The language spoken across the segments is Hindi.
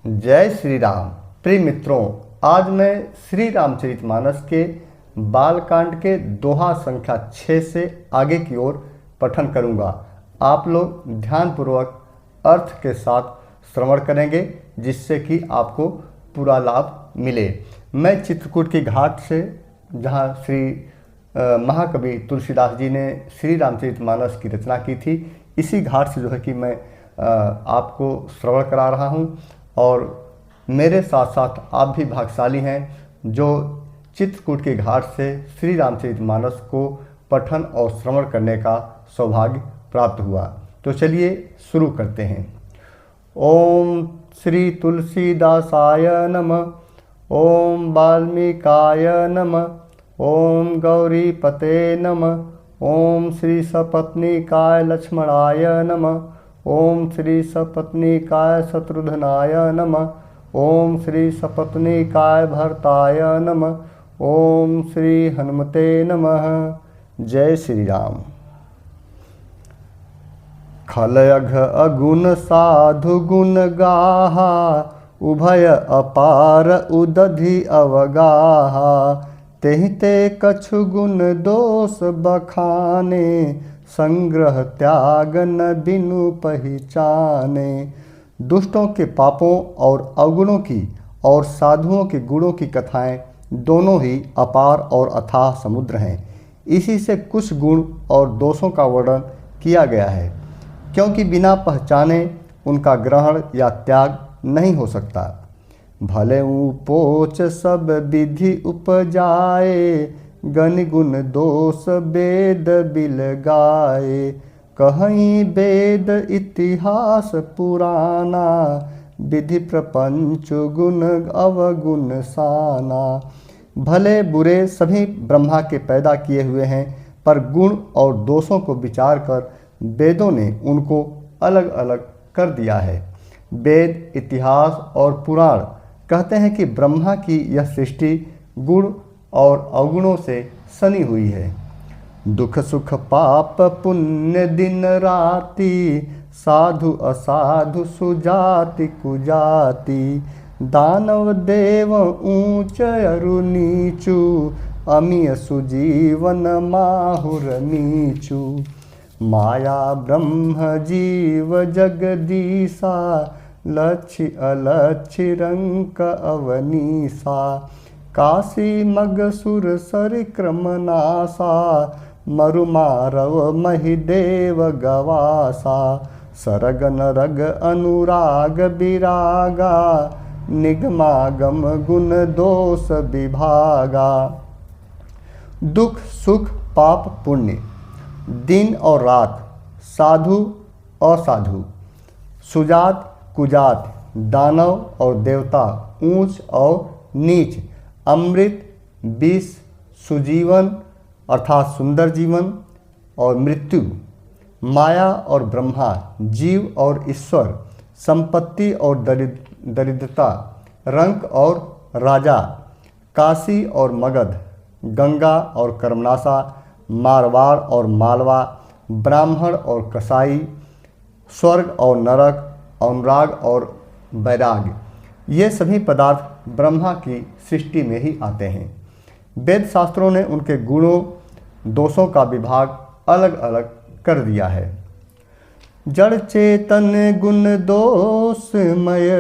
जय श्री राम। प्रिय मित्रों, आज मैं श्री रामचरितमानस के बालकांड के दोहा संख्या 6 से आगे की ओर पठन करूंगा। आप लोग ध्यानपूर्वक अर्थ के साथ श्रवण करेंगे, जिससे कि आपको पूरा लाभ मिले। मैं चित्रकूट की घाट से, जहां श्री महाकवि तुलसीदास जी ने श्री रामचरितमानस की रचना की थी, इसी घाट से जो है कि मैं आपको श्रवण करा रहा हूं। और मेरे साथ साथ आप भी भाग्यशाली हैं जो चित्रकूट के घाट से श्री रामचरितमानस को पठन और श्रवण करने का सौभाग्य प्राप्त हुआ। तो चलिए शुरू करते हैं। ओम श्री तुलसीदासाय नमः। ओम वाल्मीकाय नमः। ओम गौरीपते नमः। ओम श्री सपत्नीकाय लक्ष्मणाय नमः। ओम श्री सपत्नीकाय शत्रुघ्नाय नमः। ओम श्री सपत्नीकाय भरताय नमः। ओम श्री हनुमते नमः। जय श्री राम। खलयघ अगुण साधु गुण गाहा, उभय अपार उदधि अवगाहा। तेहि ते कछु गुण दोष बखाने, संग्रह त्याग न बिनु पहचाने। दुष्टों के पापों और अवगुणों की और साधुओं के गुणों की कथाएं दोनों ही अपार और अथाह समुद्र हैं। इसी से कुछ गुण और दोषों का वर्णन किया गया है, क्योंकि बिना पहचाने उनका ग्रहण या त्याग नहीं हो सकता। भले पोच सब विधि उपजाए, गण गुण दोष वेद बिल गाए। कहीं वेद इतिहास पुराना, विधि प्रपंच गुण अवगुण साना। भले बुरे सभी ब्रह्मा के पैदा किए हुए हैं, पर गुण और दोषों को विचार कर वेदों ने उनको अलग अलग कर दिया है। वेद, इतिहास और पुराण कहते हैं कि ब्रह्मा की यह सृष्टि गुण और अवगुणों से सनी हुई है। दुख सुख पाप पुण्य दिन राति, साधु असाधु सुजाति कुजाति। दानव देव ऊंच अरु नीचू, अमीय सुजीवन माहुर नीचू। माया ब्रह्म जीव जगदीसा, लक्ष्य अलक्ष्य रंक अवनीसा। काशी मगसुर सरिक्रम नासा, मरुमारव महिदेव गवासा। सरग नरग अनुराग विरागा, निगमागम गुण दोष विभागा। दुख सुख पाप पुण्य, दिन और रात, साधु असाधु, सुजात कुजात, दानव और देवता, ऊंच और नीच, अमृत विष, सुजीवन अर्थात सुंदर जीवन और मृत्यु, माया और ब्रह्मा, जीव और ईश्वर, संपत्ति और दरिद्रता, रंक और राजा, काशी और मगध, गंगा और कर्मनाशा, मारवाड़ और मालवा, ब्राह्मण और कसाई, स्वर्ग और नरक, अनुराग और वैराग। ये सभी पदार्थ ब्रह्मा की सृष्टि में ही आते हैं। वेद शास्त्रों ने उनके गुणों दोषों का विभाग अलग अलग कर दिया है। जड़ चेतन गुण दोषमय,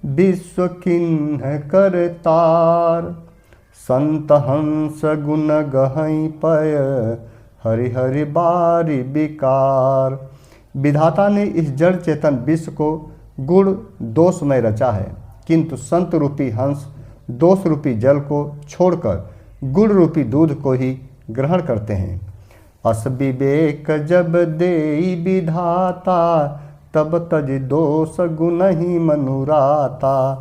विश्व किन्ह करतार। संत हंस गुण गहई पय, हरि हरि बारी विकार। विधाता ने इस जड़ चेतन विश्व को गुण दोषमय रचा है, किंतु संत रूपी हंस दोष रूपी जल को छोड़कर गुण रूपी दूध को ही ग्रहण करते हैं। अस विवेक जब देई विधाता, तब तज दोष गुण ही मनुराता।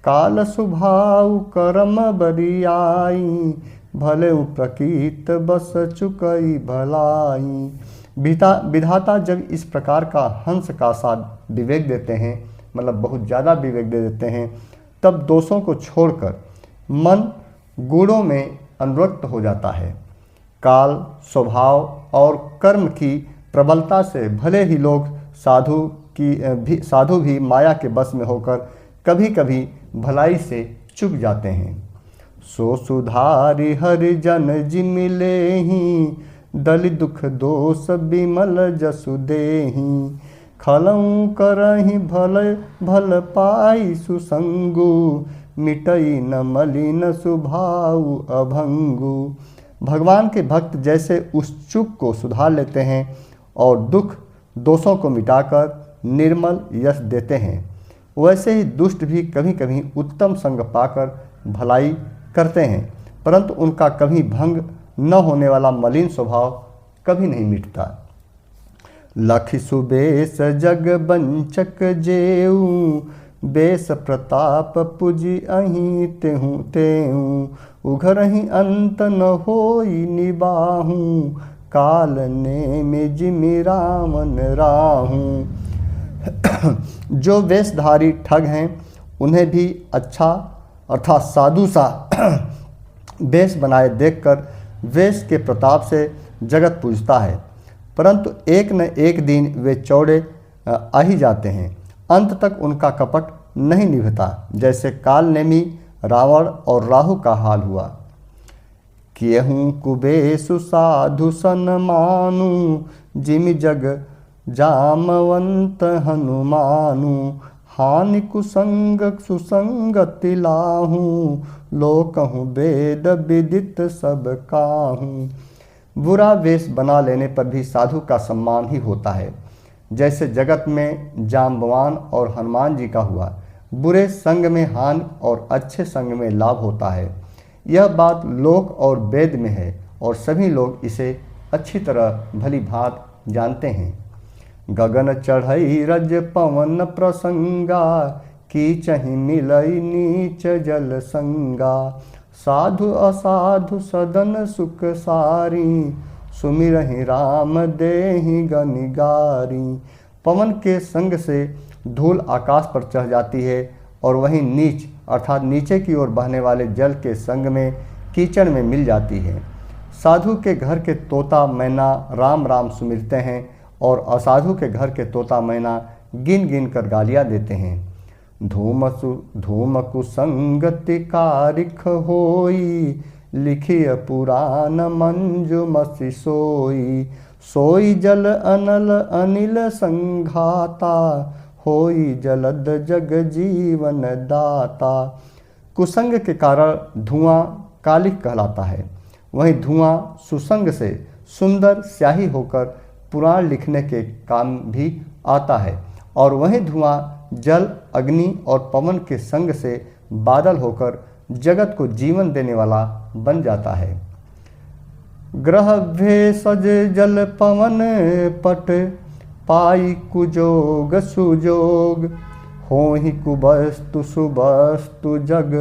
काल स्वभाव कर्म बरियाई, भले प्रकृत बस चुकई भलाई। विधाता जब इस प्रकार का हंस का सा विवेक देते हैं, मतलब बहुत ज़्यादा विवेक दे देते हैं, तब दोषों को छोड़कर मन गुणों में अनुरक्त हो जाता है। काल, स्वभाव और कर्म की प्रबलता से भले ही लोग साधु भी माया के बस में होकर कभी कभी भलाई से चूक जाते हैं। सो सुधारि हरिजन जिमिलेहि, दलि दुख दोष बिमल जसु देहि। खलऊ करहि भल भल पाई सुसंगु, मिटई न मलिन सुभाउ अभंगु। भगवान के भक्त जैसे उस चूक को सुधार लेते हैं और दुख दोषों को मिटाकर निर्मल यश देते हैं, वैसे ही दुष्ट भी कभी कभी उत्तम संग पाकर भलाई करते हैं, परंतु उनका कभी भंग न होने वाला मलिन स्वभाव कभी नहीं मिटता। लखि सुबेश जग बंचक जेऊ, बेस प्रताप पुजि अहि तेहु तेहु। उघरहि अंत न होई निबाहु, काल ने में जिमि रावण राहू। जो वेशधारी ठग हैं उन्हें भी अच्छा अर्थात साधु सा वेश बनाए देखकर वेश के प्रताप से जगत पूजता है, परंतु एक न एक दिन वे चौड़े आ ही जाते हैं। अंत तक उनका कपट नहीं निभता, जैसे काल नेमी रावण और राहु का हाल हुआ। कियहूँ कुबेशु साधु सन्मानु, जिमि जग जामवंत हनुमानु। हानि कुसंग सुसंगति लाहू, लोकहूँ वेद विदित सब काहू। बुरा वेश बना लेने पर भी साधु का सम्मान ही होता है, जैसे जगत में जाम्बवान और हनुमान जी का हुआ। बुरे संग में हानि और अच्छे संग में लाभ होता है। यह बात लोक और वेद में है और सभी लोग इसे अच्छी तरह भली भांत जानते हैं। गगन चढ़ई रज पवन प्रसंगा, कीचहि मिलई नीच जल संगा। साधु असाधु सदन सुख सारी, सुमिरहि राम देहि गनिगारी। पवन के संग से धूल आकाश पर चढ़ जाती है और वहीं नीच अर्थात नीचे की ओर बहने वाले जल के संग में कीचड़ में मिल जाती है। साधु के घर के तोता मैना राम राम सुमिरते हैं और असाधु के घर के तोता मैना गिन गिन कर गालियाँ देते हैं। धूम कुसंगति कारिख होई, लिखिय पुराण मंजु मसि सोई। सोई जल अनल अनिल संघाता, होई जलद जग जीवन दाता। कुसंग के कारण धुआं कालिख कहलाता है, वहीं धुआं सुसंग से सुंदर स्याही होकर पुराण लिखने के काम भी आता है, और वहीं धुआं जल अग्नि और पवन के संग से बादल होकर जगत को जीवन देने वाला बन जाता है। ग्रह भेषज जल पवन पट, पाई कुजोग सुजोग। होहि कुबस्तु सुबस्तु जग,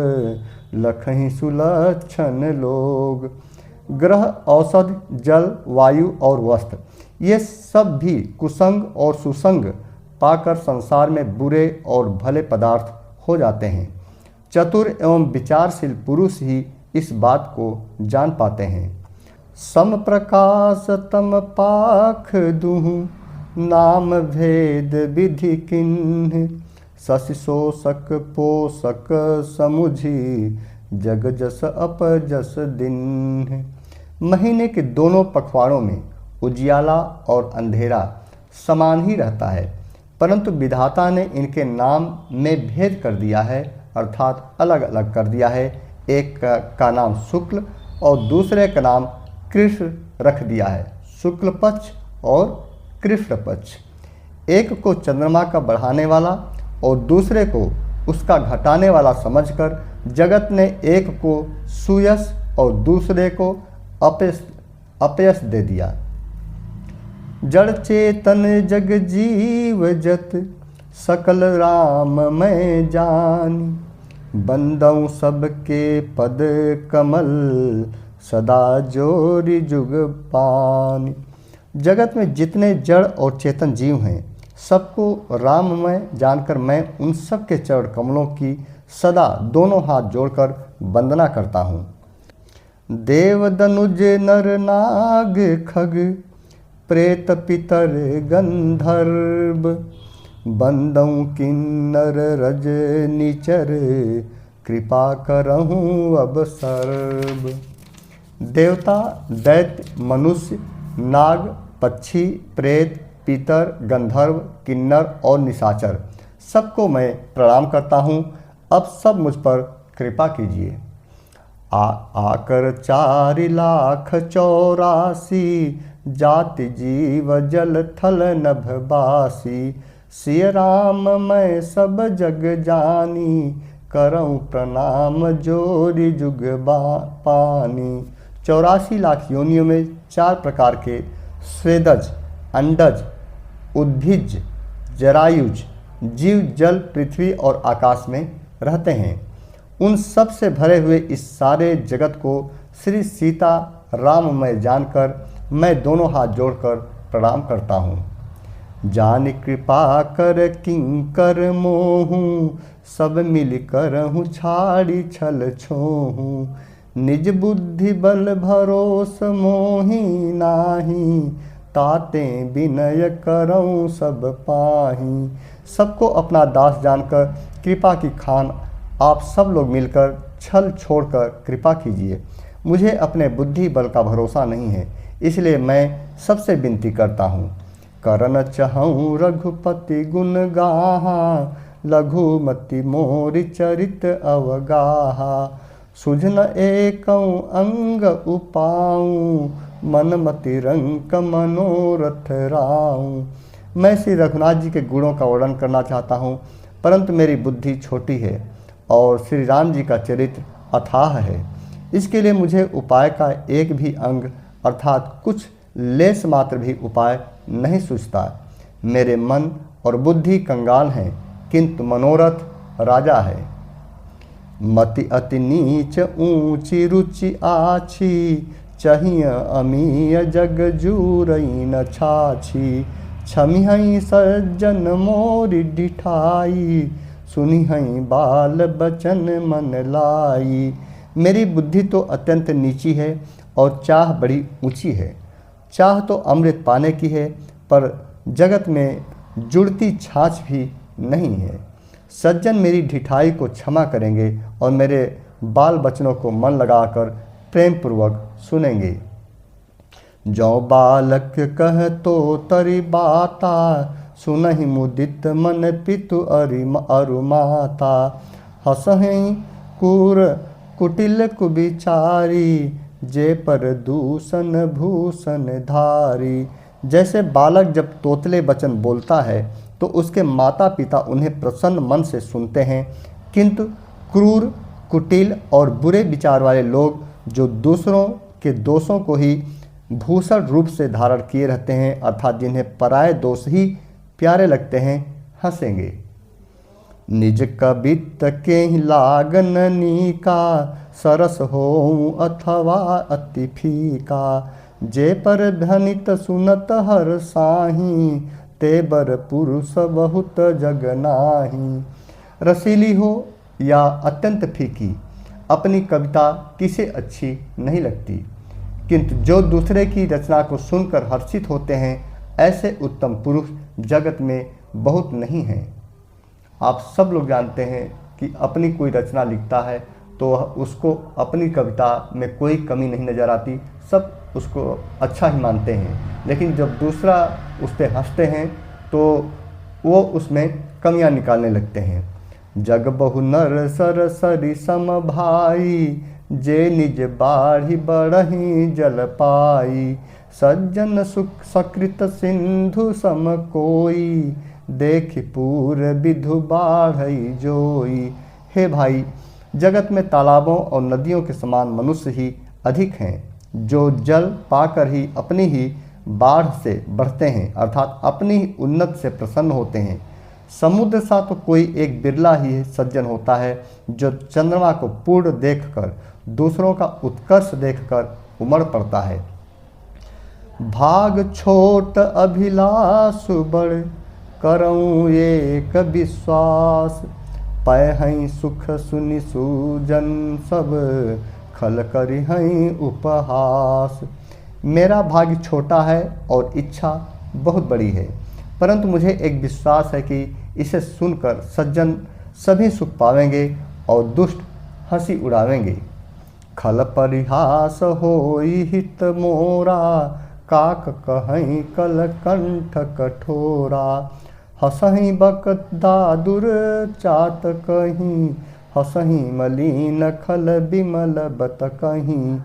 लखहि सुलक्षण लोग। ग्रह औषध जल वायु और वस्त्र ये सब भी कुसंग और सुसंग पाकर संसार में बुरे और भले पदार्थ हो जाते हैं। चतुर एवं विचारशील पुरुष ही इस बात को जान पाते हैं। सम प्रकाश तम पाख दुहु, नाम भेद विधि किन्ह। शशि शोषक पोषक समुझी, जग जस अपजस दिन। महीने के दोनों पखवाड़ों में उजियाला और अंधेरा समान ही रहता है, परंतु विधाता ने इनके नाम में भेद कर दिया है, अर्थात अलग अलग कर दिया है। एक का नाम शुक्ल और दूसरे का नाम कृष्ण रख दिया है, शुक्ल पक्ष और कृष्ण पक्ष। एक को चंद्रमा का बढ़ाने वाला और दूसरे को उसका घटाने वाला समझकर जगत ने एक को सुयश और दूसरे को अपयश दे दिया। जड़ चेतन जग जीव जत, सकल राम मैं जानी। बंदऊ सबके पद कमल, सदा जोरी जुग पानी। जगत में जितने जड़ और चेतन जीव हैं, सबको राममय जानकर मैं उन सब के चरण कमलों की सदा दोनों हाथ जोड़कर वंदना करता हूँ। देव दनुज नर नाग खग, प्रेत पितर गंधर्व। बंदऊ किन्नर रज निचर, कृपा करहूँ अब सर्व। देवता, दैत्य, मनुष्य, नाग, पक्षी, प्रेत, पितर, गंधर्व, किन्नर और निशाचर सबको मैं प्रणाम करता हूँ। अब सब मुझ पर कृपा कीजिए। आकर 4,84,00,000 जाति जीव जल थल नभबासी। सिय राम मैं सब जग जानी, करऊँ प्रणाम जोरी जुग पानी। 84 लाख योनियों में 4 प्रकार के स्वेदज, अंडज, उद्भिज, जरायुज जीव जल, पृथ्वी और आकाश में रहते हैं। उन सब से भरे हुए इस सारे जगत को श्री सीता राममय जानकर मैं दोनों हाथ जोड़कर प्रणाम करता हूँ। जान कृपा कर किंकर मोहूँ, सब मिल करहूँ छाड़ी छल छोहूँ। निज बुद्धि बल भरोस मोहि नाही, ताते विनय करऊँ सब पाही। सबको अपना दास जानकर कृपा की खान आप सब लोग मिलकर छल छोड़कर कृपा कीजिए। मुझे अपने बुद्धि बल का भरोसा नहीं है, इसलिए मैं सबसे विनती करता हूँ। करन चहऊँ रघुपति गुण गाहा, लघुमति मोरि चरित अवगाहा। सुझन एकऊँ अंग उपाऊँ, मनमति रंक मनोरथ राऊँ। मैं श्री रघुनाथ जी के गुणों का वर्णन करना चाहता हूँ, परंतु मेरी बुद्धि छोटी है और श्री राम जी का चरित्र अथाह है। इसके लिए मुझे उपाय का एक भी अंग अर्थात कुछ लेस मात्र भी उपाय नहीं सूझता। मेरे मन और बुद्धि कंगाल हैं, किंतु मनोरथ राजा है। मति अति नीच ऊंची रुचि आछी, चाहिए अमीय जग जूरई न छाछी। छमिहई सज्जन मोरि डिठाई, सुनिहई बाल बचन मन लाई। मेरी बुद्धि तो अत्यंत नीची है और चाह बड़ी ऊंची है। चाह तो अमृत पाने की है, पर जगत में जुड़ती छाछ भी नहीं है। सज्जन मेरी ढिठाई को क्षमा करेंगे और मेरे बाल बचनों को मन लगाकर प्रेम पूर्वक सुनेंगे। जो बालक कह तो तरि बाता, सुनहि मुदित मन पितु अरु माता। हसहि कूर कुटिल कुबिचारी, जे पर दूषण भूषण धारी। जैसे बालक जब तोतले वचन बोलता है तो उसके माता पिता उन्हें प्रसन्न मन से सुनते हैं, किंतु क्रूर, कुटिल और बुरे विचार वाले लोग जो दूसरों के दोषों को ही भूषण रूप से धारण किए रहते हैं, अर्थात जिन्हें पराये दोष ही प्यारे लगते हैं, हंसेंगे। निज कबित के लागन नीका, सरस हो अथवा अति फीका। जे पर भनित सुनत हर साही, ते बर पुरुष बहुत जग नाही। रसीली हो या अत्यंत फीकी, अपनी कविता किसे अच्छी नहीं लगती, किंतु जो दूसरे की रचना को सुनकर हर्षित होते हैं, ऐसे उत्तम पुरुष जगत में बहुत नहीं हैं। आप सब लोग जानते हैं कि अपनी कोई रचना लिखता है तो उसको अपनी कविता में कोई कमी नहीं नज़र आती, सब उसको अच्छा ही मानते हैं। लेकिन जब दूसरा उस पर हंसते हैं तो वो उसमें कमियां निकालने लगते हैं। जग बहु नर सर सरि सम भाई, जे निज बाढ़ी बढ़ही जल पाई। सज्जन सुख सकृत सिंधु सम कोई, देख पूर विधु बाढ़ई जोई। हे भाई, जगत में तालाबों और नदियों के समान मनुष्य ही अधिक हैं, जो जल पाकर ही अपनी ही बाढ़ से बढ़ते हैं, अर्थात अपनी ही उन्नत से प्रसन्न होते हैं। समुद्र सा तो कोई एक बिरला ही सज्जन होता है, जो चंद्रमा को पूर्ण देखकर दूसरों का उत्कर्ष देखकर उमड़ पड़ता है। भाग छोट अभिलाष बड़, करऊँ एक विश्वास। पैहई सुख सुनि सूजन सब, खल करिहई उपहास। मेरा भाग्य छोटा है और इच्छा बहुत बड़ी है। परंतु मुझे एक विश्वास है कि इसे सुनकर सज्जन सभी सुख पावेंगे और दुष्ट हंसी उड़ावेंगे। खल परिहास होई हित मोरा, काक कहीं कल कंठ कठोरा। हसहीं बक दादुर चात कहीं, हसहीं मलिन खल बिमल बत कहीं।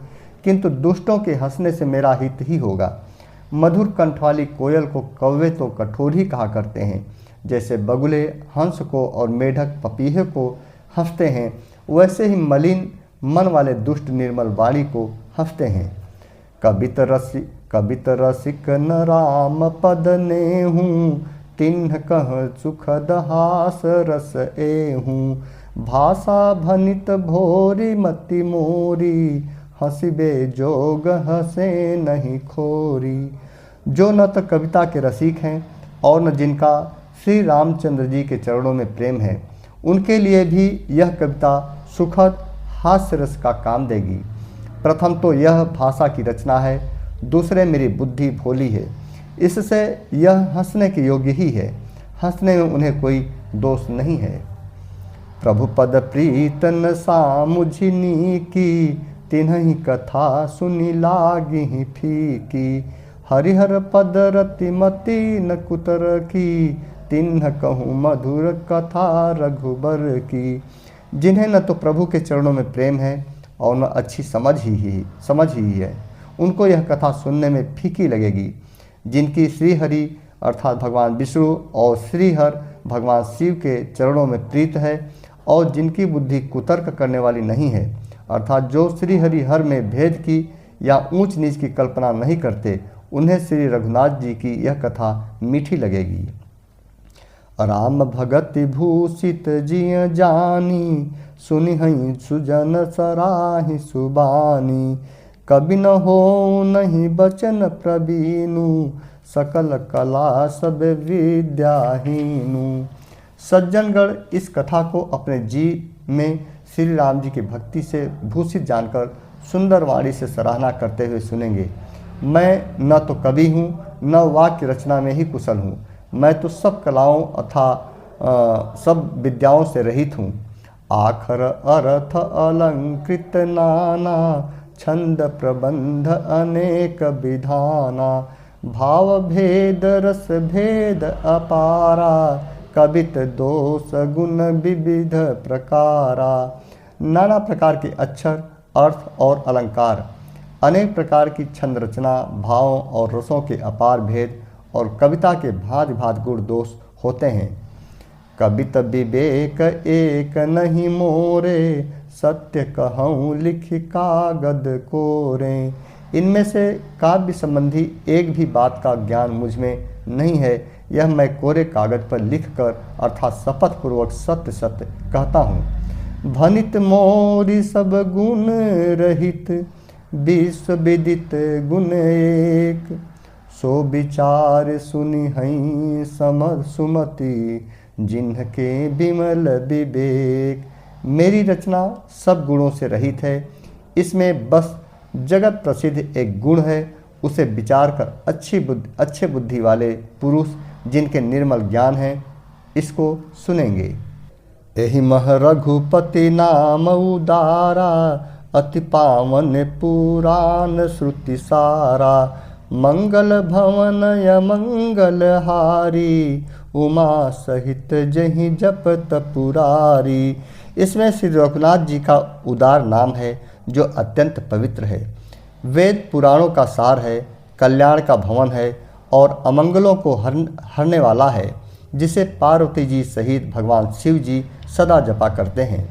किंतु दुष्टों के हंसने से मेरा हित ही होगा। मधुर कंठ वाली कोयल को कौवे तो कठोर ही कहा करते हैं, जैसे बगुले हंस को और मेढक पपीहे को हंसते हैं, वैसे ही मलिन मन वाले दुष्ट निर्मल वाणी को हंसते हैं। कबित रसिक न राम पद ने हूँ, तिन्ह कह सुखद हास रस एहूँ। भाषा भनित भोरी मति मोरी, हंसिबे जोग हंसे नहीं खोरी। जो न तो कविता के रसिक हैं और न जिनका श्री रामचंद्र जी के चरणों में प्रेम है, उनके लिए भी यह कविता सुखद हास्य रस का काम देगी। प्रथम तो यह भाषा की रचना है, दूसरे मेरी बुद्धि भोली है, इससे यह हंसने के योग्य ही है। हंसने में उन्हें कोई दोष नहीं है। प्रभु पद प्रीतन सामुझनी की, तिन्हि कथा सुनि लागी फीकी। हरिहर पद रति मति न कुतर की, तिन्ह कहूँ मधुर कथा रघुबर की। जिन्हें न तो प्रभु के चरणों में प्रेम है और न अच्छी समझ ही है, उनको यह कथा सुनने में फीकी लगेगी। जिनकी श्रीहरि अर्थात भगवान विष्णु और श्रीहर भगवान शिव के चरणों में प्रीत है और जिनकी बुद्धि कुतर्क करने वाली नहीं है, अर्थात जो श्रीहरि हर में भेद की या ऊंच नीच की कल्पना नहीं करते, उन्हें श्री रघुनाथ जी की यह कथा मीठी लगेगी। राम भगति भूषित जिय जानी, सुनिहि सुजन सराहि सुबानी। कबि न हो नहीं बचन प्रवीणु, सकल कला सब विद्याहीनु। सज्जनगण इस कथा को अपने जी में श्री राम जी की भक्ति से भूषित जानकर सुंदर वाणी से सराहना करते हुए सुनेंगे। मैं न तो कवि हूँ, न वाक्य रचना में ही कुशल हूँ, मैं तो सब कलाओं अथवा सब विद्याओं से रहित हूँ। आखर अर्थ अलंकृत नाना, छंद प्रबंध अनेक विधाना। भाव भेद रस भेद अपारा, कवित दोष गुण विविध प्रकारा। नाना प्रकार के अक्षर, अर्थ और अलंकार, अनेक प्रकार की छंद रचना, भावों और रसों के अपार भेद और कविता के भांति भांति गुण दोष होते हैं। कवित विवेक एक नहीं मोरे, सत्य कहूँ लिख कागद कोरे। इनमें से काव्य संबंधी एक भी बात का ज्ञान मुझ में नहीं है, यह मैं कोरे कागज पर लिखकर अर्थात शपथ पूर्वक सत्य सत्य कहता हूँ। भनित मोरी सब गुण रहित, विश्व विदित गुण एक। सो विचार सुनि हई समर सुमति, जिन्हके विमल विवेक। मेरी रचना सब गुणों से रहित है, इसमें बस जगत प्रसिद्ध एक गुण है, उसे विचार कर अच्छे बुद्धि वाले पुरुष जिनके निर्मल ज्ञान है इसको सुनेंगे। एहि मह रघुपति नाम उदारा, अति पावन पुराण श्रुति सारा। मंगल भवन य मंगल हारी, उमा सहित जहि जपत पुरारी। इसमें श्री रघुनाथ जी का उदार नाम है जो अत्यंत पवित्र है, वेद पुराणों का सार है, कल्याण का भवन है और अमंगलों को हरने वाला है, जिसे पार्वती जी सहित भगवान शिव जी सदा जपा करते हैं।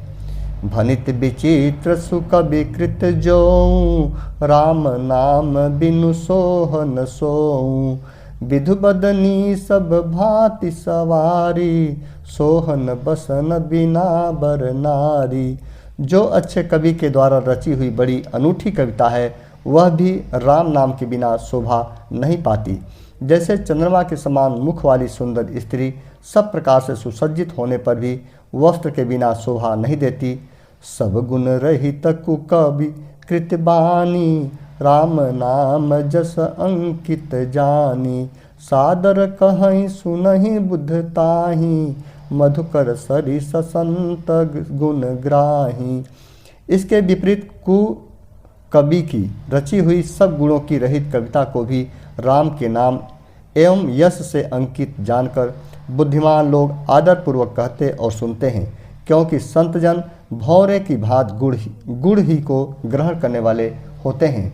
भनित विचित्र सुख विकृत जोऊ, राम नाम बिनु सोहन सोऊ। विधु बदनी सब भांति सवारी, सोहन बसन बिना बर नारी। जो अच्छे कवि के द्वारा रची हुई बड़ी अनूठी कविता है, वह भी राम नाम के बिना शोभा नहीं पाती। जैसे चंद्रमा के समान मुख वाली सुंदर स्त्री सब प्रकार से सुसज्जित होने पर भी वस्त्र के बिना शोभा नहीं देती। सब गुण रहित कुकवि कृत बानी, राम नाम जस अंकित जानी। सादर कहीं सुनहि बुद्धताही, मधुकर सरिस संत गुण ग्राही। इसके विपरीत कवि की रची हुई सब गुणों की रहित कविता को भी राम के नाम एवं यश से अंकित जानकर बुद्धिमान लोग आदरपूर्वक कहते और सुनते हैं, क्योंकि संतजन भौरे की भांति गुड़ ही को ग्रहण करने वाले होते हैं।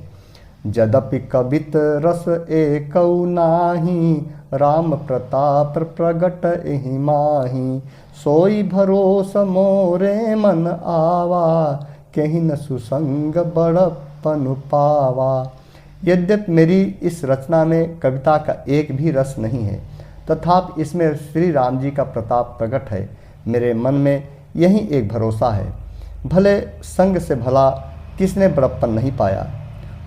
यद्यपि कवित रस एकौ नाही, राम प्रताप प्रगट एहि माही। सोई भरोस मोरे मन आवा, कहीं न सुसंग बड़पन पावा। यद्यपि मेरी इस रचना में कविता का एक भी रस नहीं है, तथापि इसमें श्री राम जी का प्रताप प्रकट है। मेरे मन में यही एक भरोसा है, भले संग से भला किसने बड़प्पन नहीं पाया।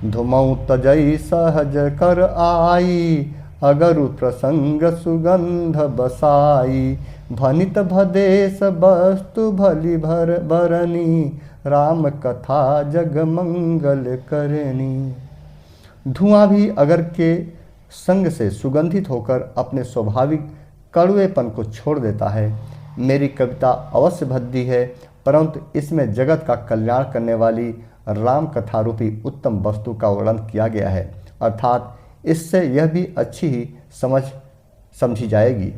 धुमऊ तजई सहज कर आई, अगरु प्रसंग सुगंध बसाई। भनित भदेश वस्तु भली भर बरनी, राम कथा जग मंगल करनी। धुआं भी अगर के संग से सुगंधित होकर अपने स्वाभाविक कड़वेपन को छोड़ देता है। मेरी कविता अवश्य भद्दी है, परंतु इसमें जगत का कल्याण करने वाली राम कथा रूपी उत्तम वस्तु का वर्णन किया गया है, अर्थात इससे यह भी अच्छी ही समझी जाएगी।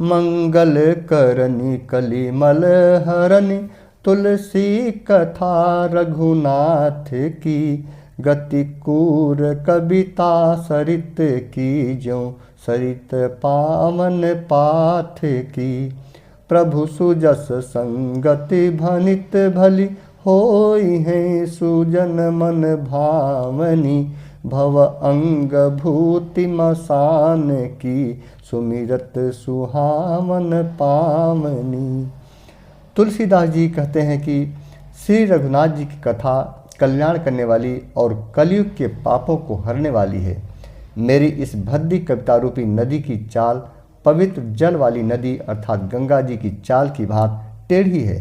मंगल करनी कलिमल हरनी, तुलसी कथा रघुनाथ की। गति कूर कविता सरित की, ज्यों सरित पावन पाथ की। प्रभु सुजस संगति भनित भली, होई है सुजन मन भावनी। भव अंग भूति मसान की, सुमिरत सुहावन पावनी। तुलसीदास जी कहते हैं कि श्री रघुनाथ जी की कथा कल्याण करने वाली और कलयुग के पापों को हरने वाली है। मेरी इस भद्दी कविता रूपी नदी की चाल पवित्र जल वाली नदी अर्थात गंगा जी की चाल की भांति टेढ़ी है।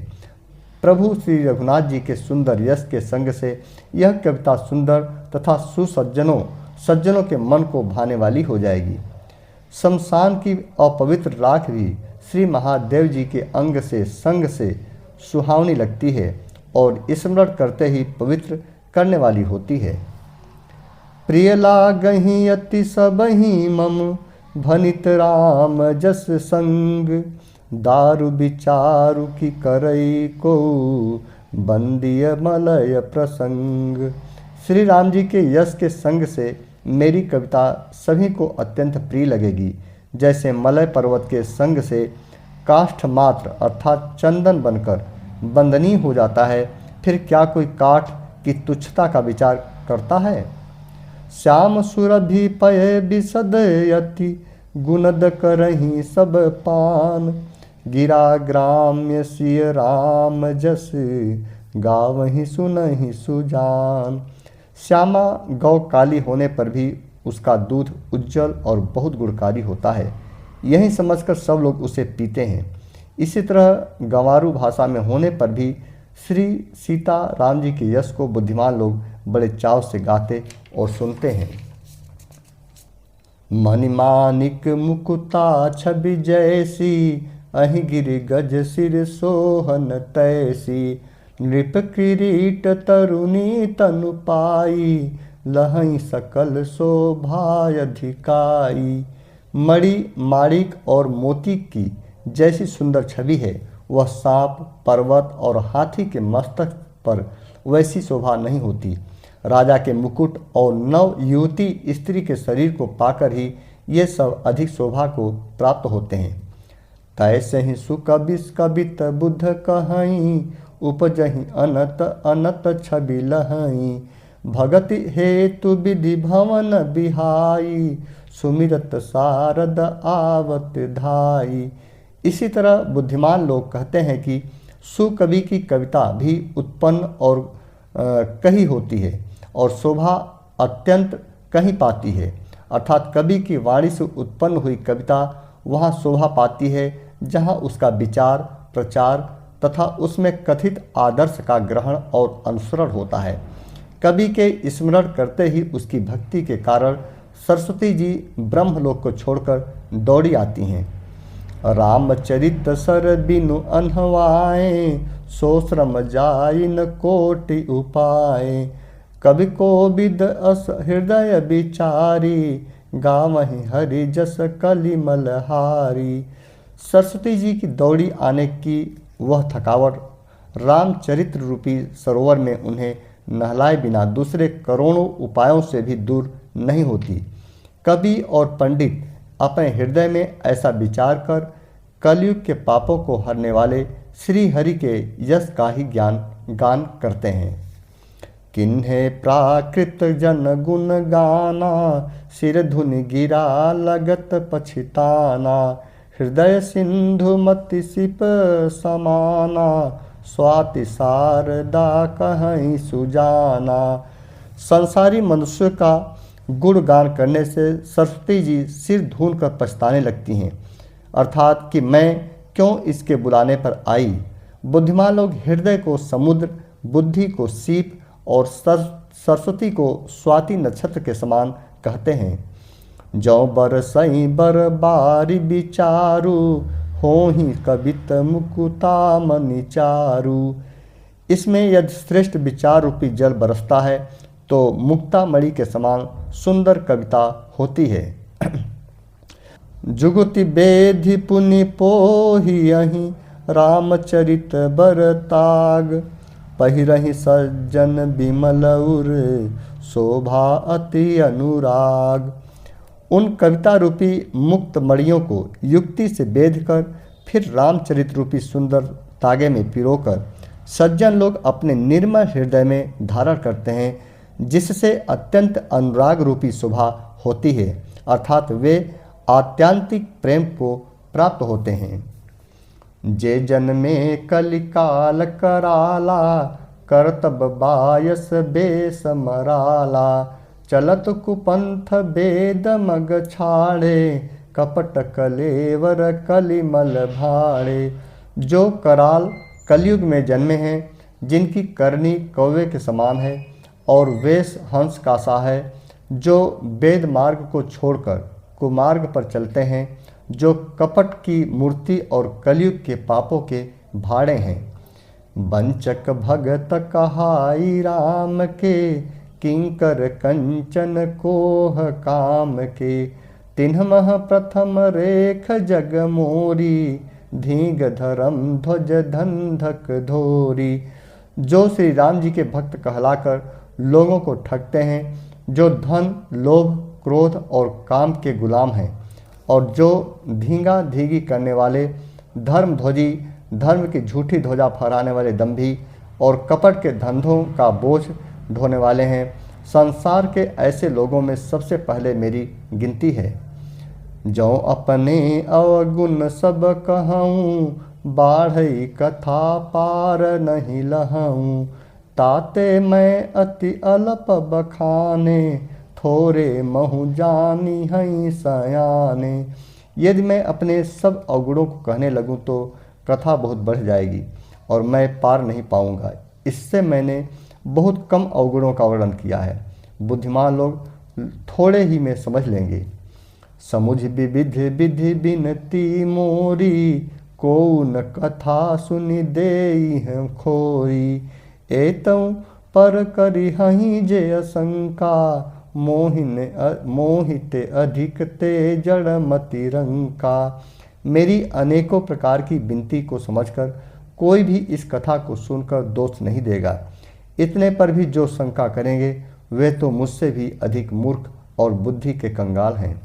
प्रभु श्री रघुनाथ जी के सुंदर यश के संग से यह कविता सुंदर तथा सज्जनों के मन को भाने वाली हो जाएगी। शमशान की अपवित्र राख भी श्री महादेव जी के अंग से संग से सुहावनी लगती है और स्मरण करते ही पवित्र करने वाली होती है। प्रिय लागहि अति सबहि मम, भनित राम जस संग। दारु विचारु की करई को, बंदिय मलय प्रसंग। श्री राम जी के यश के संग से मेरी कविता सभी को अत्यंत प्रिय लगेगी। जैसे मलय पर्वत के संग से काष्ठ मात्र अर्थात चंदन बनकर बंदनीय हो जाता है, फिर क्या कोई काठ की तुच्छता का विचार करता है। श्याम सुरभि पय बिसद यति, गुणद करही सब पान। गिरा ग्राम्य सिय राम जस, गावहि सुनहि सुजान। श्यामा गौ काली होने पर भी उसका दूध उज्जवल और बहुत गुणकारी होता है, यही समझकर सब लोग उसे पीते हैं। इसी तरह गंवारू भाषा में होने पर भी श्री सीता राम जी के यश को बुद्धिमान लोग बड़े चाव से गाते और सुनते हैं। मणिमानिक मुकुता छवि जैसी, अहि गिरि गज सिर सोहन तैसी। नृप किरीट तरुणी तनु पाई, लहई सकल शोभाय अधिकाई। मणि माणिक और मोती की जैसी सुंदर छवि है, वह सांप पर्वत और हाथी के मस्तक पर वैसी शोभा नहीं होती। राजा के मुकुट और नव युवती स्त्री के शरीर को पाकर ही ये सब अधिक शोभा को प्राप्त होते हैं। तैसे ही सुकबिस कबित बुद्ध कहई, उपजहि अनत अनत छवि लहई। भगति हेतु विधि भवन बिहाई, सुमिरत शारद आवत धाई। इसी तरह बुद्धिमान लोग कहते हैं कि सुकवि की कविता भी उत्पन्न और कही होती है और शोभा अत्यंत कहीं पाती है, अर्थात कवि की वाणी से उत्पन्न हुई कविता वहाँ शोभा पाती है जहाँ उसका विचार प्रचार तथा उसमें कथित आदर्श का ग्रहण और अनुसरण होता है। कवि के स्मरण करते ही उसकी भक्ति के कारण सरस्वती जी ब्रह्मलोक को छोड़कर दौड़ी आती हैं। रामचरित सर बिनु अनहवाए, सो श्रम जाई न कोटि उपाय। कवि कोविद अस हृदय विचारी, गावहि हरि जस कलिमल हारी। सरस्वती जी की दौड़ी आने की वह थकावट रामचरित्र रूपी सरोवर में उन्हें नहलाए बिना दूसरे करोड़ों उपायों से भी दूर नहीं होती। कवि और पंडित अपने हृदय में ऐसा विचार कर कलयुग के पापों को हरने वाले श्री हरि के यश का ही गान करते हैं। किन्हे प्राकृत जन गुण गाना, सिर धुनि गिरा लगत पछिताना। हृदय सिंधु मति सिप समाना, स्वाति शारदा कहीं सुजाना। संसारी मनुष्य का गुणगान करने से सरस्वती जी सिर धून कर पछताने लगती हैं, अर्थात कि मैं क्यों इसके बुलाने पर आई। बुद्धिमान लोग हृदय को समुद्र, बुद्धि को सीप और सरस्वती को स्वाति नक्षत्र के समान कहते हैं। जौ बरसई बर बारी विचारू, होहि कवित मुकुता मनि चारू। इसमें यदि श्रेष्ठ विचार रूपी जल बरसता है तो मुक्ता मणि के समान सुंदर कविता होती है। जुगति बेधि पुनि पोहियहि, रामचरित बरताग। पहिरहि सज्जन बिमल उर, शोभा अति अनुराग। उन कविता रूपी मुक्त मणियों को युक्ति से बेध कर फिर रामचरित रूपी सुंदर तागे में पिरोकर सज्जन लोग अपने निर्मल हृदय में धारण करते हैं, जिससे अत्यंत अनुराग रूपी शोभा होती है, अर्थात वे आत्यांतिक प्रेम को प्राप्त होते हैं। जे जन में कलिकाल कराला, करतब बायस बेस मराला। चलत कुपंथ बेद मग छाड़े, कपट कलेवर कलिमल भाड़े। जो कराल कलयुग में जन्मे हैं, जिनकी करनी कौवे के समान है और वेश हंस का सा है, जो वेद मार्ग को छोड़कर कुमार्ग पर चलते हैं, जो कपट की मूर्ति और कलयुग के पापों के भाड़े हैं। वंचक भगत कहाई राम के, किंकर कंचन कोह काम के। तिन्हमह प्रथम रेख जग मोरी, धीग धर्म ध्वज धंधक धोरी। जो श्री राम जी के भक्त कहलाकर लोगों को ठगते हैं, जो धन, लोभ, क्रोध और काम के गुलाम हैं, और जो धींगा धीगी करने वाले, धर्म ध्वजी, धर्म की झूठी ध्वजा फहराने वाले दंभी और कपट के धंधों का बोझ ढोने वाले हैं, संसार के ऐसे लोगों में सबसे पहले मेरी गिनती है। जो अपने अवगुण सब कहूँ, बाढ़ई कथा पार नहीं लहूँ। ताते मैं अति अल्प बखाने, थोरे महु जानी हई सयाने। यदि मैं अपने सब अवगुणों को कहने लगूं तो कथा बहुत बढ़ जाएगी और मैं पार नहीं पाऊंगा। इससे मैंने बहुत कम अवगुणों का वर्णन किया है। बुद्धिमान लोग थोड़े ही में समझ लेंगे। समुझ विविध विधि बिनती मोरी, को न कथा सुनि देई है खोरी। एतऊ पर करी हहीं जे शंका, मोहित अधिक ते जड़ मति रंका। मेरी अनेकों प्रकार की विनती को समझकर कोई भी इस कथा को सुनकर दोष नहीं देगा। इतने पर भी जो शंका करेंगे वे तो मुझसे भी अधिक मूर्ख और बुद्धि के कंगाल हैं।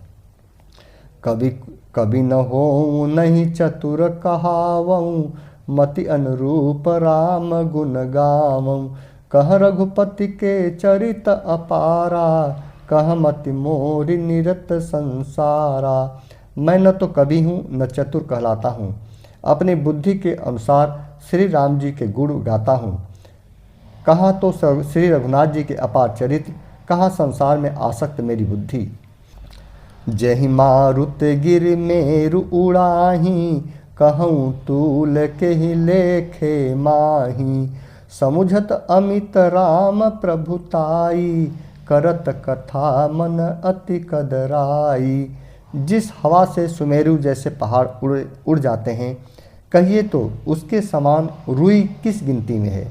कभी न हो नहीं चतुर कहावऊँ, मति अनुरूप राम गुण गावऊँ। कह रघुपति के चरित अपारा, कह मति मोरी निरत संसारा। मैं न तो कवि हूँ न चतुर कहलाता हूँ, अपनी बुद्धि के अनुसार श्री राम जी के गुण गाता हूँ। कहाँ तो श्री रघुनाथ जी के अपार चरित्र, कहाँ संसार में आसक्त मेरी बुद्धि। जहि मारुत गिर मेरु उड़ाही, कहूँ तूल के ही लेखे माही। समुझत अमित राम प्रभुताई, करत कथा मन अति कदराई। जिस हवा से सुमेरु जैसे पहाड़ उड़ जाते हैं, कहिए तो उसके समान रुई किस गिनती में है।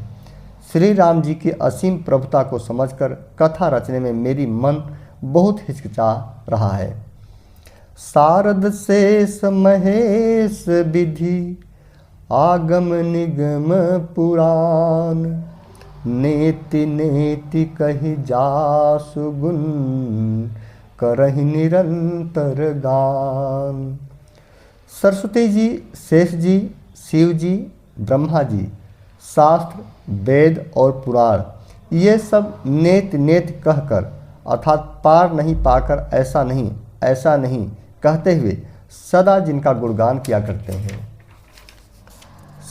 श्री राम जी की असीम प्रभुता को समझकर कथा रचने में मेरी मन बहुत हिचकिचा रहा है। शारद शेष महेश विधि आगम निगम पुराण, नेति नेति कहि जासु गुण, करहि निरंतर गान। सरस्वती जी, शेष जी, शिव जी, ब्रह्मा जी, शास्त्र, वेद और पुराण, ये सब नेत नेत कहकर अर्थात पार नहीं पाकर ऐसा नहीं कहते हुए सदा जिनका गुणगान किया करते हैं।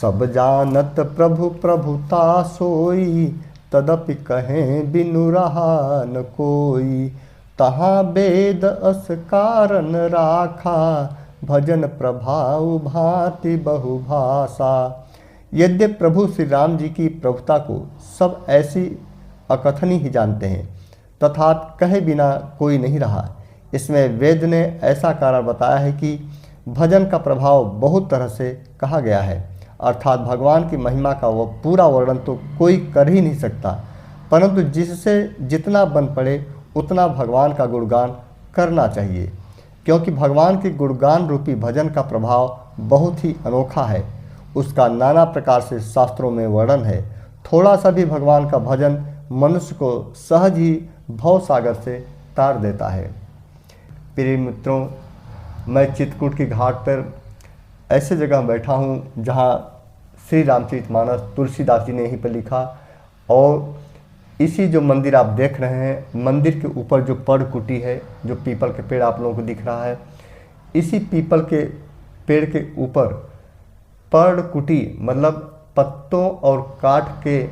सब जानत प्रभु प्रभुता सोई, तदपि कहें बिनु रहा न कोई। तहाँ वेद अस कारण राखा, भजन प्रभाव भांति बहुभाषा। यद्यपि प्रभु श्री राम जी की प्रभुता को सब ऐसी अकथनीय ही जानते हैं, तथात कहे बिना कोई नहीं रहा। इसमें वेद ने ऐसा कारण बताया है कि भजन का प्रभाव बहुत तरह से कहा गया है, अर्थात भगवान की महिमा का वह पूरा वर्णन तो कोई कर ही नहीं सकता, परंतु जिससे जितना बन पड़े उतना भगवान का गुणगान करना चाहिए, क्योंकि भगवान के गुणगान रूपी भजन का प्रभाव बहुत ही अनोखा है। उसका नाना प्रकार से शास्त्रों में वर्णन है। थोड़ा सा भी भगवान का भजन मनुष्य को सहज ही भव सागर से तार देता है। प्रिय मित्रों, मैं चित्रकूट की घाट पर ऐसे जगह बैठा हूँ जहाँ श्री रामचरितमानस तुलसीदास जी ने यहीं पर लिखा, और इसी जो मंदिर आप देख रहे हैं, मंदिर के ऊपर जो पर्णकुटी है, जो पीपल के पेड़ आप लोगों को दिख रहा है, इसी पीपल के पेड़ के ऊपर पर्णकुटी मतलब पत्तों और काठ के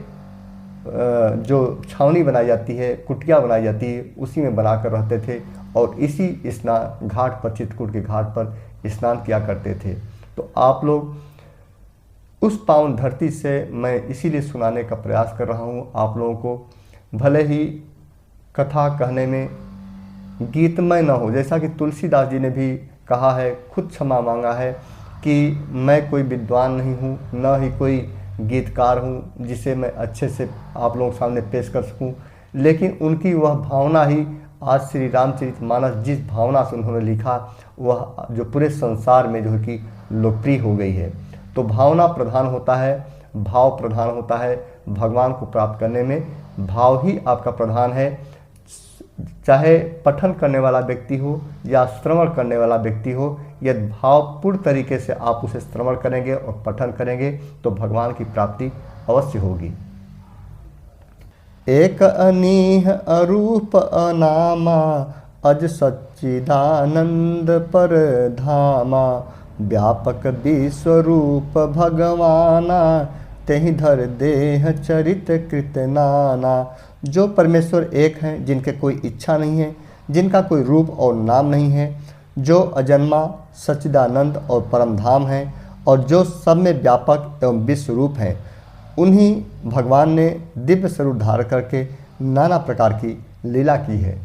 जो छावनी बनाई जाती है, कुटिया बनाई जाती है, उसी में बनाकर रहते थे और इसी स्नान घाट पर, चित्रकूट के घाट पर स्नान किया करते थे। तो आप लोग उस पावन धरती से मैं इसीलिए सुनाने का प्रयास कर रहा हूँ आप लोगों को। भले ही कथा कहने में गीतमय न हो, जैसा कि तुलसीदास जी ने भी कहा है, खुद क्षमा मांगा है कि मैं कोई विद्वान नहीं हूँ, न ही कोई गीतकार हूँ जिसे मैं अच्छे से आप लोगों के सामने पेश कर सकूँ, लेकिन उनकी वह भावना ही आज श्री रामचरितमानस जिस भावना से उन्होंने लिखा, वह जो पूरे संसार में जो है कि लोकप्रिय हो गई है। तो भावना प्रधान होता है, भाव प्रधान होता है। भगवान को प्राप्त करने में भाव ही आपका प्रधान है। चाहे पठन करने वाला व्यक्ति हो या श्रवण करने वाला व्यक्ति हो, यदि भावपूर्ण तरीके से आप उसे श्रवण करेंगे और पठन करेंगे तो भगवान की प्राप्ति अवश्य होगी। एक अनीह अरूप अनामा, अज सच्चिदानंद पर धामा। व्यापक विश्वरूप भगवाना, तेहि धर देह चरित कृत नाना। जो परमेश्वर एक हैं, जिनके कोई इच्छा नहीं है, जिनका कोई रूप और नाम नहीं है, जो अजन्मा सच्चिदानंद और परम धाम है, और जो सब में व्यापक एवं विश्वरूप हैं, उन्हीं भगवान ने दिव्य स्वरूप धारण करके नाना प्रकार की लीला की है।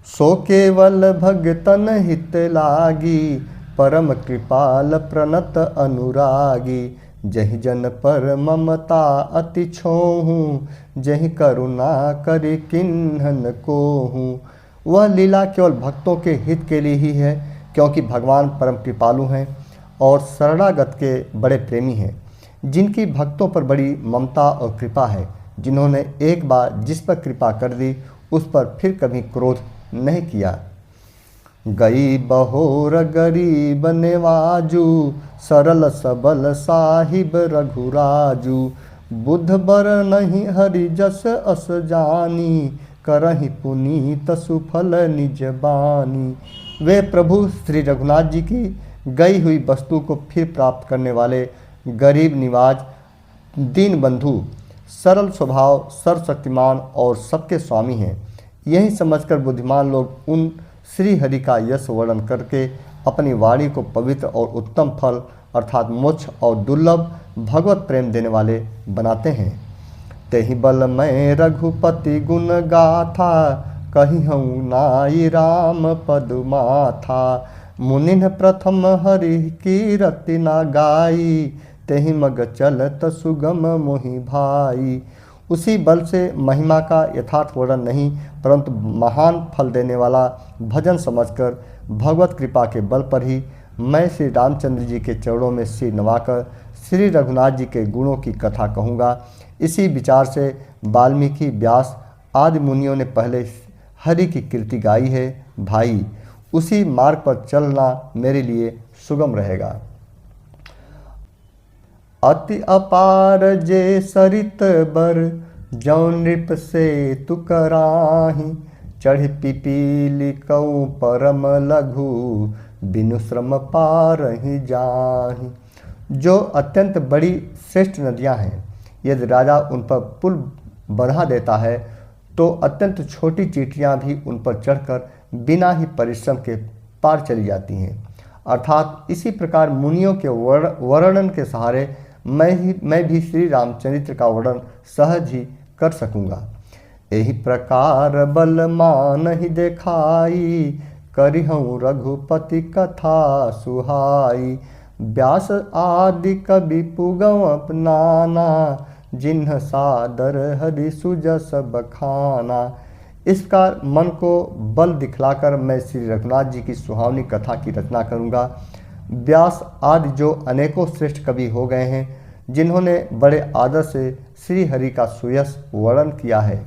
सो केवल भगतन हित लागी, परम कृपाल प्रणत अनुरागी। जहि जन पर ममता अति छोहूँ, जहि करुणा करि किन्हन कोहूँ। वह लीला केवल भक्तों के हित के लिए ही है, क्योंकि भगवान परम कृपालु हैं और शरणागत के बड़े प्रेमी हैं, जिनकी भक्तों पर बड़ी ममता और कृपा है, जिन्होंने एक बार जिस पर कृपा कर दी उस पर फिर कभी क्रोध नहीं किया। गई बहोर गरीब नेवाजू, सरल सबल साहिब रघुराजू। बुध बर नहीं हरि जस अस जानी, करहि पुनीत सुफल निज बानी। वे प्रभु श्री रघुनाथ जी की गई हुई वस्तु को फिर प्राप्त करने वाले गरीब निवाज, दीन बंधु, सरल स्वभाव, सर्वशक्तिमान और सबके स्वामी हैं। यही समझकर बुद्धिमान लोग उन श्री हरि का यश वर्णन करके अपनी वाणी को पवित्र और उत्तम फल अर्थात मोक्ष और दुर्लभ भगवत प्रेम देने वाले बनाते हैं। तेहि बल मैं रघुपति गुण गाथा, कहिहूँ नाई राम पद माथा। मुनिन प्रथम हरि कीरति ना गाई, तेहि मग चलत सुगम मोहि भाई। उसी बल से महिमा का यथार्थ वर्णन नहीं, परंतु महान फल देने वाला भजन समझकर भगवत कृपा के बल पर ही मैं श्री रामचंद्र जी के चरणों में सिर नवाकर श्री रघुनाथ जी के गुणों की कथा कहूँगा। इसी विचार से वाल्मीकि, व्यास आदि मुनियों ने पहले हरि की कीर्ति गाई है। भाई, उसी मार्ग पर चलना मेरे लिए सुगम रहेगा। अति अपार जे सरित बर, जौ नृप से तु कराही। चढ़ पिपीली कऊ परम लघु, बिनु श्रम पारहि जाहि। जो अत्यंत बड़ी श्रेष्ठ नदियां हैं, यदि राजा उन पर पुल बढ़ा देता है तो अत्यंत छोटी चींटियां भी उन पर चढ़कर बिना ही परिश्रम के पार चली जाती हैं। अर्थात इसी प्रकार मुनियों के वर्णन के सहारे मैं भी श्री रामचरित्र का वर्णन सहज ही कर सकूंगा। यही प्रकार बल मान ही देखाई, करिहूँ रघुपति कथा सुहाई। व्यास आदि कवि पुगम अपनाना, जिन्ह सादर हरि सुजस बखाना। इस प्रकार मन को बल दिखलाकर मैं श्री रघुनाथ जी की सुहावनी कथा की रचना करूँगा। व्यास आदि जो अनेकों श्रेष्ठ कवि हो गए हैं, जिन्होंने बड़े आदर से श्री हरि का सुयस वर्णन किया है।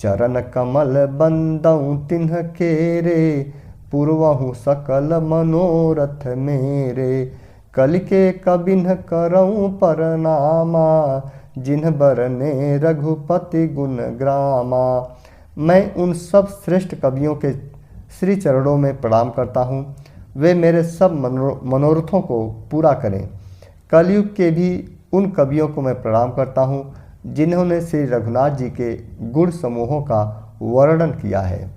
चरण कमल बंदऊँ तिन्ह केरे, पूर्वहु सकल मनोरथ मेरे। कलि के कबिन्ह करऊँ परनामा, जिन्ह बरने रघुपति गुण ग्रामा। मैं उन सब श्रेष्ठ कवियों के श्री चरणों में प्रणाम करता हूँ, वे मेरे सब मनोरथों को पूरा करें। कलयुग के भी उन कवियों को मैं प्रणाम करता हूँ, जिन्होंने श्री रघुनाथ जी के गुण समूहों का वर्णन किया है।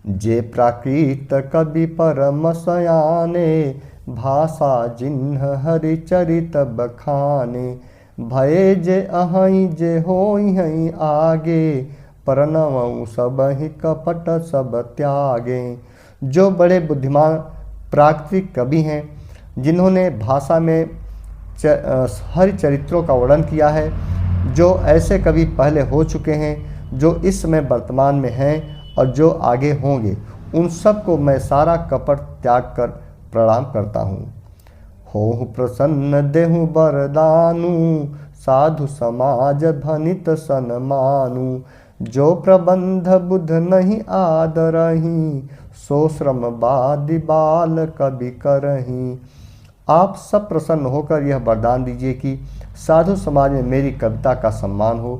जे प्राकृत कवि परम सयाने, भाषा जिन्ह हरि चरित बखाने। भये जे अहई जे होई हई आगे, परनवं सब ही कपट सब त्यागे। जो बड़े बुद्धिमान प्राकृतिक कवि हैं, जिन्होंने भाषा में हरि चरित्रों का वर्णन किया है, जो ऐसे कवि पहले हो चुके हैं, जो इस समय वर्तमान में हैं और जो आगे होंगे, उन सब को मैं सारा कपट त्याग कर प्रणाम करता हूँ। होहु प्रसन्न देहु बरदानु, साधु समाज भनित सन्मानु। जो प्रबंध बुध नहीं आदरही, सो श्रम बादि बाल कवि करही। आप सब प्रसन्न होकर यह वरदान दीजिए कि साधु समाज में मेरी कविता का सम्मान हो,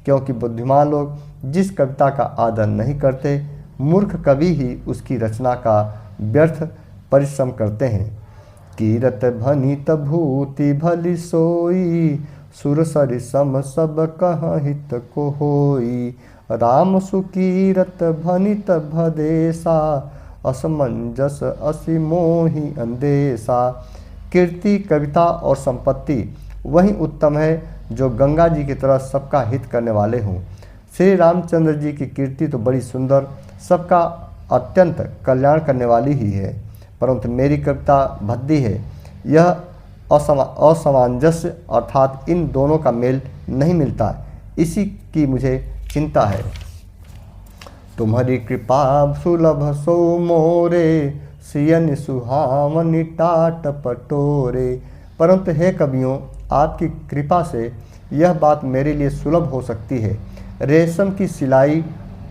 क्योंकि बुद्धिमान लोग जिस कविता का आदर नहीं करते, मूर्ख कवि ही उसकी रचना का व्यर्थ परिश्रम करते हैं। कीरत भनित भूति भली सोई, सुर सरि सम सब कह हित को होई। राम सुकीरत भनित भदेसा, असमंजस असि मोहि अंदेशा। कीर्ति, कविता और संपत्ति वही उत्तम है जो गंगा जी की तरह सबका हित करने वाले हों। श्री रामचंद्र जी की कीर्ति तो बड़ी सुंदर, सबका अत्यंत कल्याण करने वाली ही है, परंतु मेरी कविता भद्दी है। यह असमंजस्य अर्थात इन दोनों का मेल नहीं मिलता, इसी की मुझे चिंता है। तुम्हारी कृपा सुलभ सो मोरे, सियन सुहावनी टाट पटोरे। परंतु हे कवियों, आपकी कृपा से यह बात मेरे लिए सुलभ हो सकती है। रेशम की सिलाई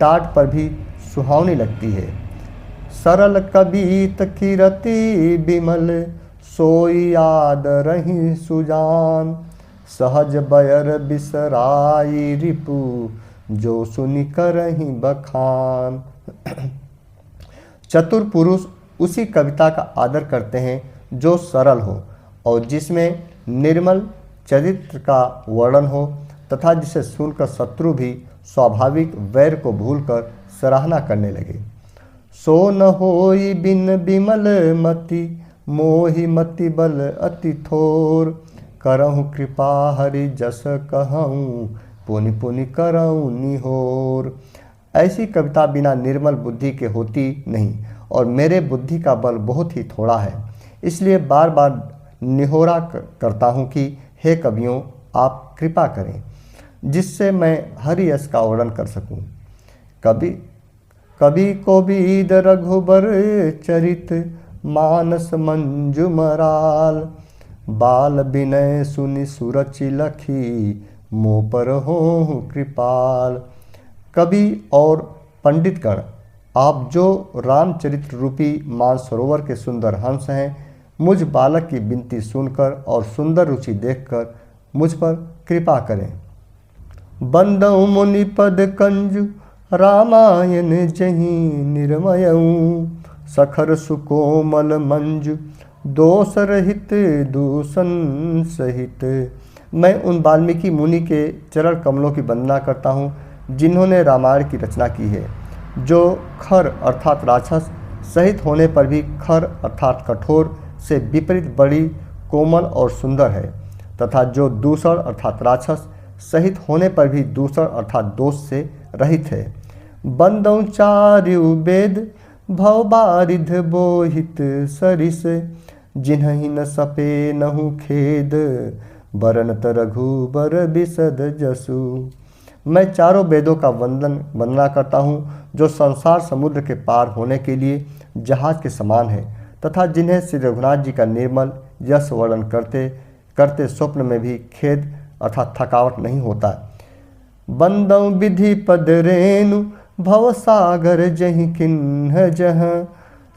टाट पर भी सुहावनी लगती है। सरल कबीत कीरति बिमल, सोई याद रही सुजान। सहज बयर बिसराई रिपु, जो सुनि करहि बखान। चतुर पुरुष उसी कविता का आदर करते हैं जो सरल हो और जिसमें निर्मल चरित्र का वर्णन हो, तथा जिसे सुनकर शत्रु भी स्वाभाविक वैर को भूलकर सराहना करने लगे। सो न होई बिन बिमल मति, मोहि मति बल अति थोर। करहु कृपा हरि जस कहूँ, पुनि पुनि करऊँ निहोर। ऐसी कविता बिना निर्मल बुद्धि के होती नहीं और मेरे बुद्धि का बल बहुत ही थोड़ा है, इसलिए बार बार निहोरा करता हूँ कि हे कवियों, आप कृपा करें जिससे मैं हरि यश का वर्णन कर सकूं। कवि कवि कोविद रघुबर चरित मानस मंजु मराल। बाल विनय सुनि सुरचि लखी मुँह पर हों कृपाल। कवि और पंडितगण, आप जो रामचरित्र रूपी मानसरोवर के सुंदर हंस हैं, मुझ बालक की विनती सुनकर और सुंदर रुचि देखकर मुझ पर कृपा करें। बंदऊ मुनि पद कंजु रामायण जही निर्मयऊ। सखर सुकोमल मंजु दोष रहित दूषण सहित। मैं उन वाल्मीकि मुनि के चरण कमलों की वंदना करता हूँ जिन्होंने रामायण की रचना की है, जो खर अर्थात राक्षस सहित होने पर भी खर अर्थात कठोर से विपरीत बड़ी कोमल और सुंदर है, तथा जो दूषण अर्थात राक्षस सहित होने पर भी दूषण अर्थात दोष से रहित है। बंदौ चार्यु वेद भव बारिध बोहित सरिस। जिन्हि न सपे नहु खेद बरनत रघुबर बिसद जसु। मैं चारों वेदों का वंदना करता हूँ जो संसार समुद्र के पार होने के लिए जहाज के समान है, तथा जिन्हें श्री रघुनाथ जी का निर्मल यश वर्णन करते करते स्वप्न में भी खेद अर्थात थकावट नहीं होता। बंदौ विधि पद रेणु भव सागर जहि किन्ह जह।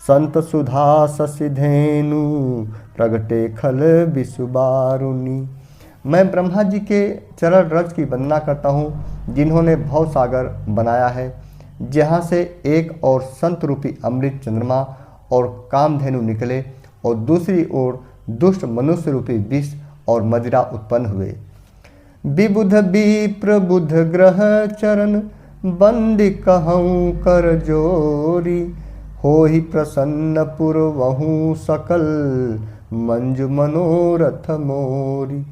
संत सुधा ससिधेनु प्रगटे खल विसुबारुनी। मैं ब्रह्मा जी के चरण रज की वंदना करता हूँ जिन्होंने भव सागर बनाया है, जहाँ से एक और संत रूपी अमृत चंद्रमा और कामधेनु निकले और दूसरी ओर दुष्ट मनुष्य रूपी विष और मदिरा उत्पन्न हुए। विबुध विप्र बुध ग्रह चरण बंदी कहूँ कर जोरी। होहि प्रसन्न पुरवहु सकल मंजु मनोरथ मोरी।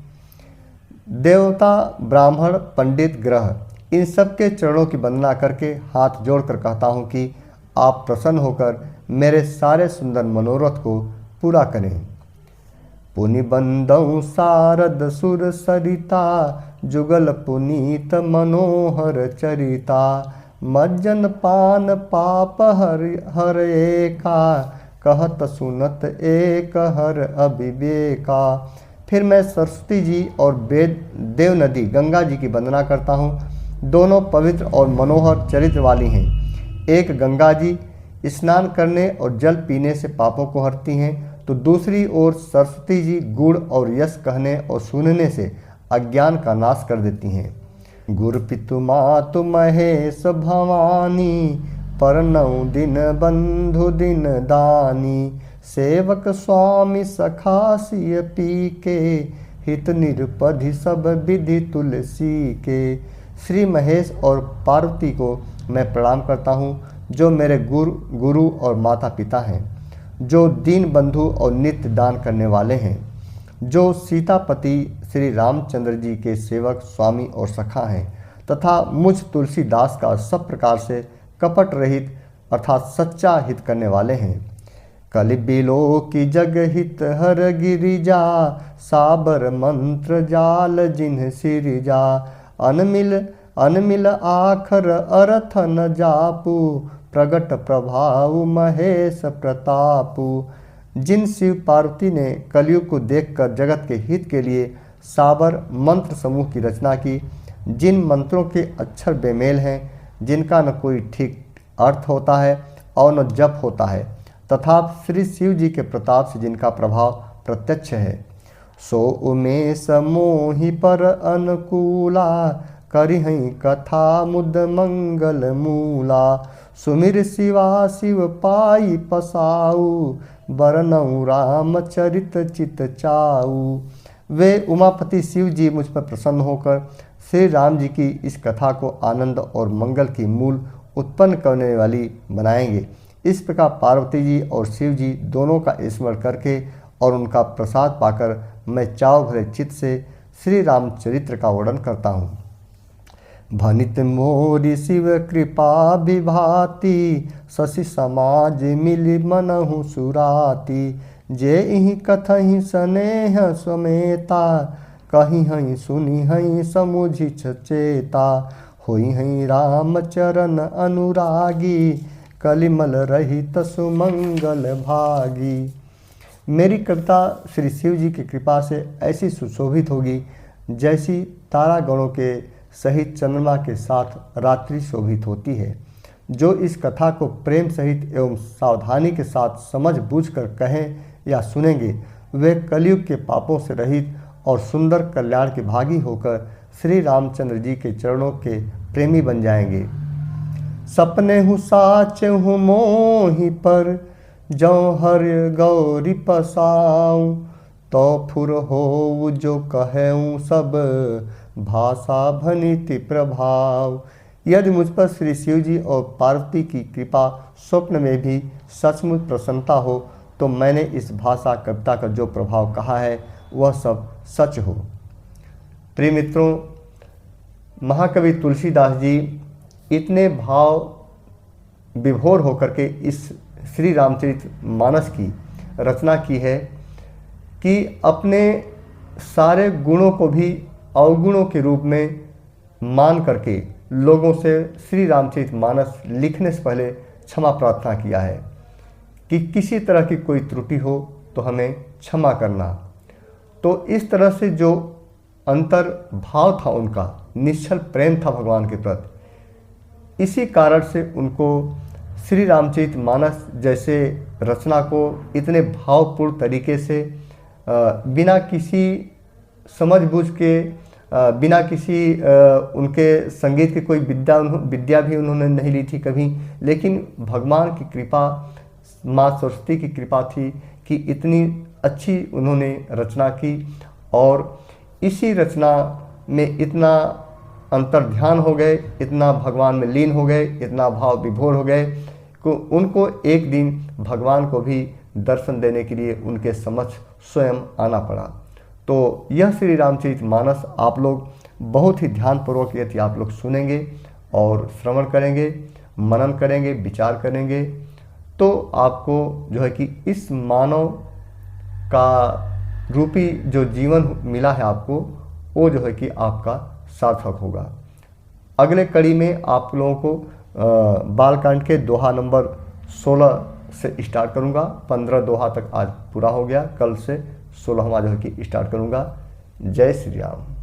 देवता, ब्राह्मण, पंडित, ग्रह, इन सब के चरणों की वंदना करके हाथ जोड़कर कहता हूँ कि आप प्रसन्न होकर मेरे सारे सुंदर मनोरथ को पूरा करें। पुनि बंदौ सारद सुर सरिता जुगल पुनीत मनोहर चरिता। मज्जन पान पाप हर एका कहत सुनत एक हर अविवेका। फिर मैं सरस्वती जी और देव नदी गंगा जी की वंदना करता हूँ। दोनों पवित्र और मनोहर चरित्र वाली हैं। एक गंगा जी स्नान करने और जल पीने से पापों को हरती हैं, तो दूसरी ओर सरस्वती जी गुण और यश कहने और सुनने से अज्ञान का नाश कर देती हैं। गुरु पितु मातु महेश भवानी परनौ दिन बंधु दिन दानी। सेवक स्वामी सखासिय पी के हित निरपधि सब विधि तुलसी के। श्री महेश और पार्वती को मैं प्रणाम करता हूँ जो मेरे गुरु और माता पिता हैं, जो दीन बंधु और नित्य दान करने वाले हैं, जो सीतापति श्री रामचंद्र जी के सेवक स्वामी और सखा हैं, तथा मुझ तुलसीदास का सब प्रकार से कपट रहित अर्थात सच्चा हित करने वाले हैं। कलि बिलो की जग हित हर गिरिजा साबर मंत्र जाल जिन्ह सिरिजा। अनमिल आखर अर्थ न जापू प्रगट प्रभाव महेश प्रतापू। जिन शिव पार्वती ने कलयुग को देखकर जगत के हित के लिए साबर मंत्र समूह की रचना की, जिन मंत्रों के अक्षर बेमेल हैं, जिनका न कोई ठीक अर्थ होता है और न जप होता है, तथा श्री शिव जी के प्रताप से जिनका प्रभाव प्रत्यक्ष है। सो उमेश मोहि पर अनुकूला करिहै कथा मुद मंगल मूला। सुमिर शिवा शिव पाई पसाऊ बरनऊ रामचरित चित चाऊ। वे उमापति शिव जी मुझ पर प्रसन्न होकर श्री राम जी की इस कथा को आनंद और मंगल की मूल उत्पन्न करने वाली बनाएंगे। इस प्रकार पार्वती जी और शिव जी दोनों का स्मरण करके और उनका प्रसाद पाकर मैं चाव भरे चित्त से श्री रामचरित्र का वर्णन करता हूँ। भनित मोरी शिव कृपा विभाति, शशि समाज मिलि मनहु सुराति। जे इहि कथहि स्नेह समेता, कही हई सुनी हई समुझि चेता। होई हई राम चरण अनुरागी, कलिमल रहित सुमंगल भागी। मेरी कविता श्री शिव जी की कृपा से ऐसी सुशोभित होगी जैसी तारागणों के सहित चंद्रमा के साथ रात्रि शोभित होती है। जो इस कथा को प्रेम सहित एवं सावधानी के साथ समझ बूझ कर कहें या सुनेंगे, वे कलयुग के पापों से रहित और सुंदर कल्याण के भागी होकर श्री रामचंद्र जी के चरणों के प्रेमी बन जाएंगे। सपने हूँ साच हूँ मोहि पर, जौ हर गौरी पसाऊं। तो फुर हो जो कहूँ सब, भाषा भनिति प्रभाव। यदि मुझ पर श्री शिव जी और पार्वती की कृपा स्वप्न में भी सचमुच प्रसन्नता हो, तो मैंने इस भाषा कविता का जो प्रभाव कहा है वह सब सच हो। प्रिय मित्रों, महाकवि तुलसीदास जी इतने भाव विभोर होकर के इस श्री रामचरितमानस की रचना की है कि अपने सारे गुणों को भी अवगुणों के रूप में मान करके लोगों से श्री रामचरितमानस लिखने से पहले क्षमा प्रार्थना किया है कि किसी तरह की कोई त्रुटि हो तो हमें क्षमा करना। तो इस तरह से जो अंतर भाव था उनका, निश्चल प्रेम था भगवान के प्रति, इसी कारण से उनको श्री रामचरितमानस जैसे रचना को इतने भावपूर्ण तरीके से बिना किसी समझबूझ के, बिना किसी उनके संगीत की कोई विद्या भी उन्होंने नहीं ली थी कभी, लेकिन भगवान की कृपा, माँ सरस्वती की कृपा थी कि इतनी अच्छी उन्होंने रचना की और इसी रचना में इतना अंतर्ध्यान हो गए, इतना भगवान में लीन हो गए, इतना भाव विभोर हो गए कि उनको एक दिन भगवान को भी दर्शन देने के लिए उनके समक्ष स्वयं आना पड़ा। तो यह श्री रामचरितमानस आप लोग बहुत ही ध्यानपूर्वक यदि आप लोग सुनेंगे और श्रवण करेंगे, मनन करेंगे, विचार करेंगे, तो आपको जो है कि इस मानव का रूपी जो जीवन मिला है आपको, वो जो है कि आपका सार्थक होगा। अगले कड़ी में आप लोगों को बालकांड के दोहा नंबर 16 से स्टार्ट करूंगा। 15 दोहा तक आज पूरा हो गया, कल से 16वां जो है कि स्टार्ट करूंगा। जय श्री राम।